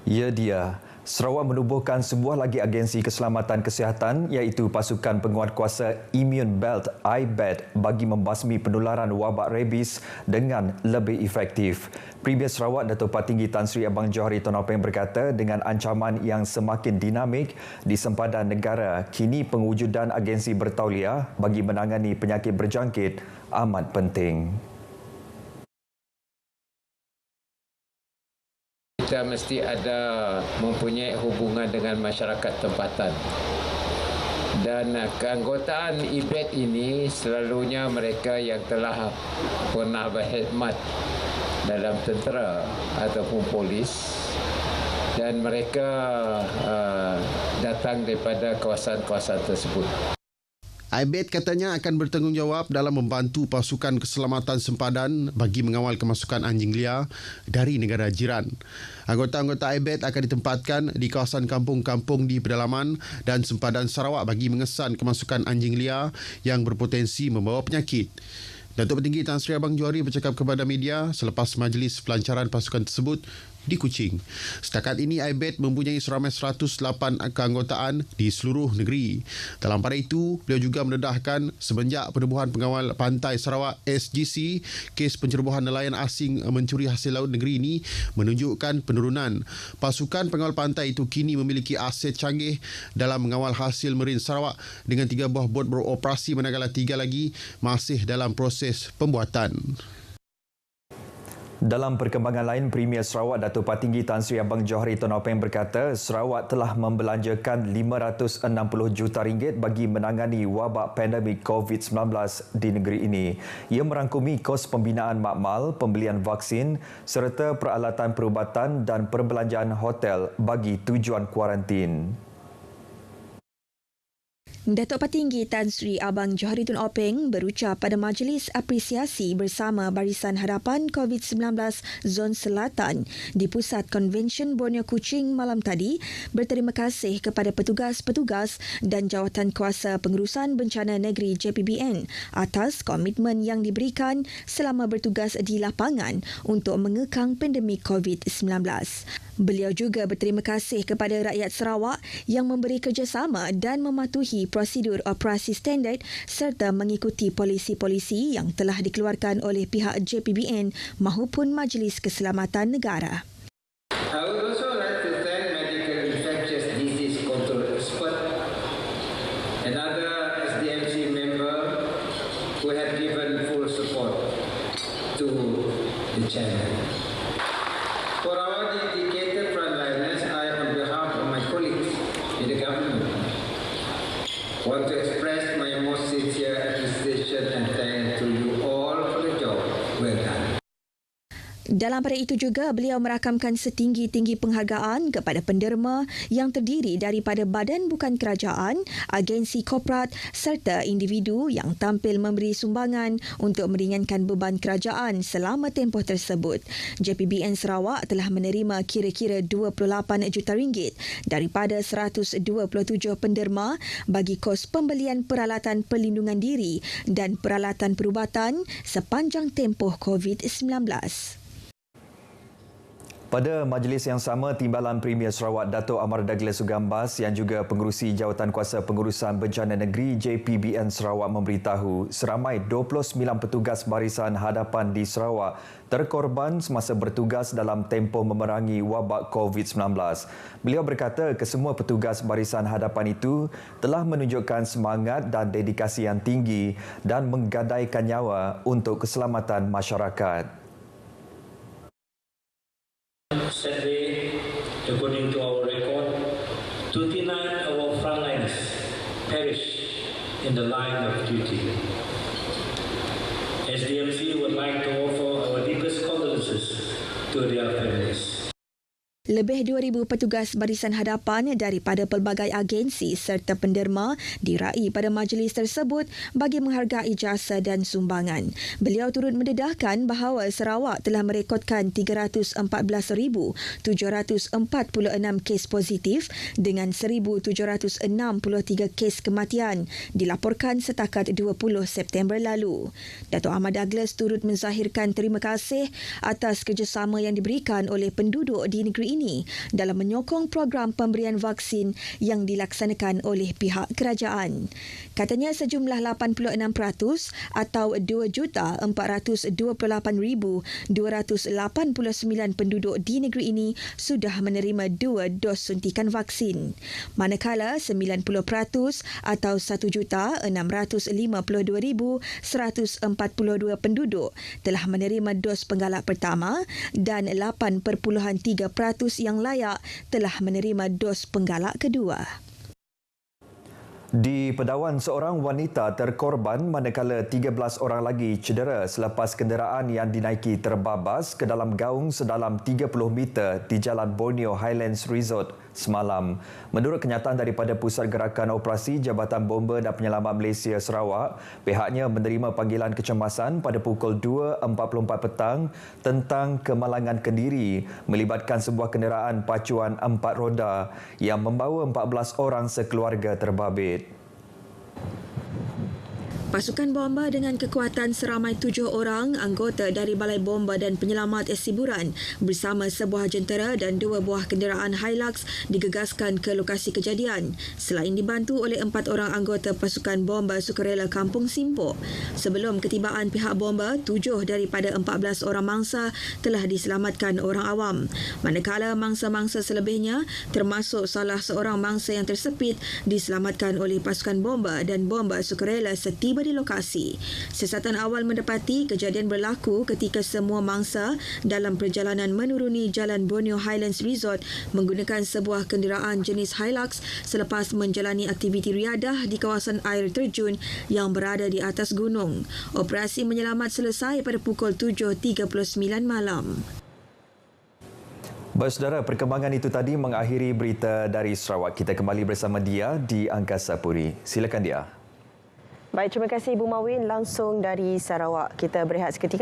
Ya dia. Sarawak menubuhkan sebuah lagi agensi keselamatan kesihatan iaitu Pasukan Penguatkuasa Immune Belt IBET bagi membasmi penularan wabak rabies dengan lebih efektif. Premier Sarawak Datuk Patinggi Tan Sri Abang Johari Tun Openg berkata dengan ancaman yang semakin dinamik di sempadan negara, kini pengujudan agensi bertauliah bagi menangani penyakit berjangkit amat penting. Kita mesti ada mempunyai hubungan dengan masyarakat tempatan. Dan keanggotaan IBET ini selalunya mereka yang telah pernah berkhidmat dalam tentera ataupun polis, dan mereka datang daripada kawasan-kawasan tersebut. IBET katanya akan bertanggungjawab dalam membantu pasukan keselamatan sempadan bagi mengawal kemasukan anjing liar dari negara jiran. Anggota-anggota IBET akan ditempatkan di kawasan kampung-kampung di pedalaman dan sempadan Sarawak bagi mengesan kemasukan anjing liar yang berpotensi membawa penyakit. Datuk Petinggi Tan Sri Abang Johari bercakap kepada media selepas majlis pelancaran pasukan tersebut di Kuching. Setakat ini, IBET mempunyai seramai 108 keanggotaan di seluruh negeri. Dalam pada itu, beliau juga mendedahkan semenjak penubuhan pengawal pantai Sarawak SGC, kes pencerobohan nelayan asing mencuri hasil laut negeri ini menunjukkan penurunan. Pasukan pengawal pantai itu kini memiliki aset canggih dalam mengawal hasil marin Sarawak dengan 3 buah bot beroperasi manakala 3 lagi masih dalam proses pembuatan. Dalam perkembangan lain, Premier Sarawak Datuk Patinggi Tan Sri Abang Johari Tun Openg berkata Sarawak telah membelanjakan RM560 juta bagi menangani wabak pandemik COVID-19 di negeri ini. Ia merangkumi kos pembinaan makmal, pembelian vaksin serta peralatan perubatan dan perbelanjaan hotel bagi tujuan kuarantin. Datuk Patinggi Tan Sri Abang Johari Tun Openg berucap pada majlis apresiasi bersama Barisan Hadapan COVID-19 Zon Selatan di Pusat Konvensyen Borneo Kuching malam tadi berterima kasih kepada petugas-petugas dan Jawatan Kuasa Pengurusan Bencana Negeri JPBN atas komitmen yang diberikan selama bertugas di lapangan untuk mengekang pandemik COVID-19. Beliau juga berterima kasih kepada rakyat Sarawak yang memberi kerjasama dan mematuhi prosedur operasi standard serta mengikuti polisi-polisi yang telah dikeluarkan oleh pihak JPBN maupun Majlis Keselamatan Negara. I would also like to thank Medical Infectious Disease Control Expert and other SDMC member who have given full support to the channel. For our dedicated frontliners, I, on behalf of my colleagues in the government, want to express my most sincere appreciation and thanks to you all for the job well done. Dalam pada itu juga, beliau merakamkan setinggi-tinggi penghargaan kepada penderma yang terdiri daripada badan bukan kerajaan, agensi korporat serta individu yang tampil memberi sumbangan untuk meringankan beban kerajaan selama tempoh tersebut. JPBN Sarawak telah menerima kira-kira RM28 juta daripada 127 penderma bagi kos pembelian peralatan perlindungan diri dan peralatan perubatan sepanjang tempoh COVID-19. Pada majlis yang sama, Timbalan Premier Sarawak Dato' Amar Douglas Sugambas yang juga pengerusi Jawatan Kuasa Pengurusan Bencana Negeri JPBN Sarawak memberitahu seramai 29 petugas barisan hadapan di Sarawak terkorban semasa bertugas dalam tempoh memerangi wabak COVID-19. Beliau berkata kesemua petugas barisan hadapan itu telah menunjukkan semangat dan dedikasi yang tinggi dan menggadaikan nyawa untuk keselamatan masyarakat. Sadly, according to our record, 29 our frontliners perished in the line of duty. SDMC would like to offer our deepest condolences to their families. Lebih 2,000 petugas barisan hadapan daripada pelbagai agensi serta penderma diraih pada majlis tersebut bagi menghargai jasa dan sumbangan. Beliau turut mendedahkan bahawa Sarawak telah merekodkan 314,746 kes positif dengan 1,763 kes kematian dilaporkan setakat 20 September lalu. Dato' Ahmad Douglas turut menzahirkan terima kasih atas kerjasama yang diberikan oleh penduduk di negeri ini ini dalam menyokong program pemberian vaksin yang dilaksanakan oleh pihak kerajaan. Katanya sejumlah 86% atau 2,428,289 penduduk di negeri ini sudah menerima 2 dos suntikan vaksin. Manakala 90% atau 1,652,142 penduduk telah menerima dos penggalak pertama dan 8.3% yang layak telah menerima dos penggalak kedua. Di Pedawan, seorang wanita terkorban manakala 13 orang lagi cedera selepas kenderaan yang dinaiki terbabas ke dalam gaung sedalam 30 meter di Jalan Borneo Highlands Resort semalam. Menurut kenyataan daripada Pusat Gerakan Operasi Jabatan Bomba dan Penyelamat Malaysia Sarawak, pihaknya menerima panggilan kecemasan pada pukul 2.44 petang tentang kemalangan kendiri melibatkan sebuah kenderaan pacuan 4 roda yang membawa 14 orang sekeluarga terbabit. Pasukan bomba dengan kekuatan seramai 7 orang anggota dari Balai Bomba dan Penyelamat Siburan bersama sebuah jentera dan 2 buah kenderaan Hilux digegaskan ke lokasi kejadian selain dibantu oleh 4 orang anggota pasukan bomba sukarela Kampung Simpok. Sebelum ketibaan pihak bomba, 7 daripada 14 orang mangsa telah diselamatkan orang awam. Manakala mangsa-mangsa selebihnya termasuk salah seorang mangsa yang tersepit diselamatkan oleh pasukan bomba dan bomba sukarela setiba di lokasi. Siasatan awal mendapati kejadian berlaku ketika semua mangsa dalam perjalanan menuruni Jalan Borneo Highlands Resort menggunakan sebuah kenderaan jenis Hilux selepas menjalani aktiviti riadah di kawasan air terjun yang berada di atas gunung. Operasi menyelamat selesai pada pukul 7.39 malam. Baik saudara, perkembangan itu tadi mengakhiri berita dari Sarawak. Kita kembali bersama Dia di Angkasa Puri. Silakan Dia. Baik, terima kasih Ibu Mawin langsung dari Sarawak. Kita berehat seketika.